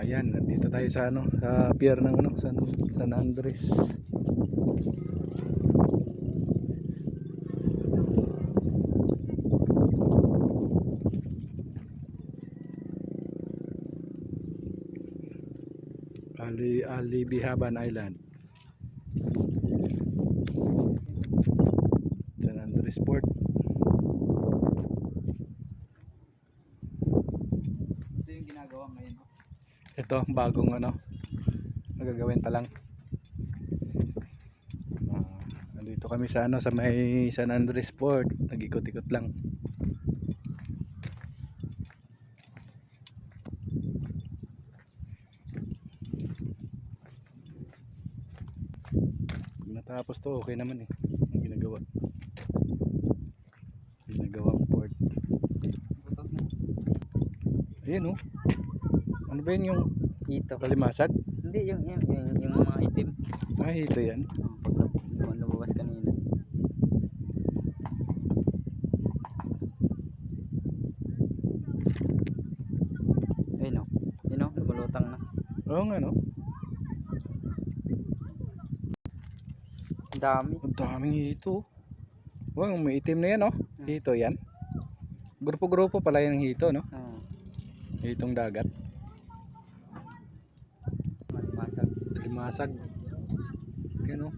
Ayan, nandito tayo sa ano, sa pier ng ano, San Andres. Ali Bihaban Island. San Andres Port. Ito yung ginagawa ngayon. Ito, bagong ano, nagagawin pa lang. Nandito kami sa ano, sa may San Andres Port. Nag-ikot-ikot lang. Kung natapos to, okay naman eh. Ang ginagawang port. Butas na. Ayun oh. Ano ba yun yung Ito. kalimasag? Hindi, yung mga itim. Ay, ito yan. Pag lumabas kanina. Ayun o. Yun o, lumulutang na. Oo nga no. Ang dami. Ang daming hito. Wow, may itim na yan oh. Hito yan. Grupo-grupo pala yung hito no. Hitong dagat. Malimasag. Limasag. Yan oh.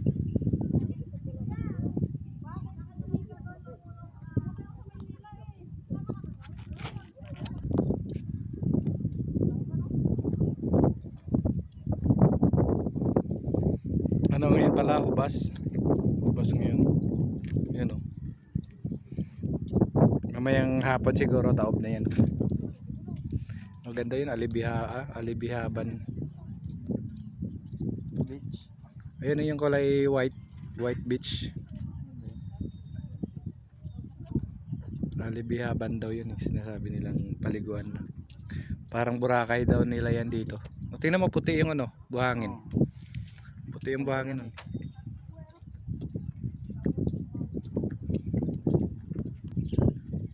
Ano ngayon pala, hubas ngayon. Yan oh. Mamayang hapon siguro taob na yan. Maganda yun, Alibihaban Beach. ayun yung kulay white beach. Alibihaban daw yun, sinasabi nilang paliguan. Parang Boracay daw nila yan dito. O, tingnan mo, puti yung ano, buhangin. Puti yung buhangin.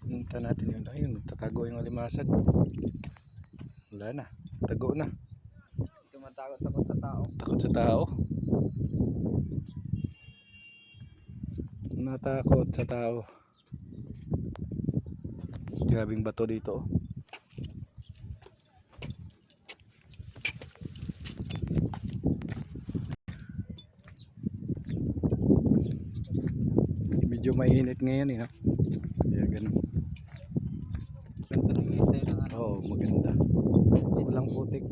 Punta natin yun. Ayun, tatago yung alimasag. Wala na, tago na. Tumatakot sa tao. Takot sa tao. Natakot sa tao. Grabing bato dito oh. Medyo mainit ngayon eh no? Kaya ganun. Ganito ng style ng ano. Oo, maganda. Walang putik.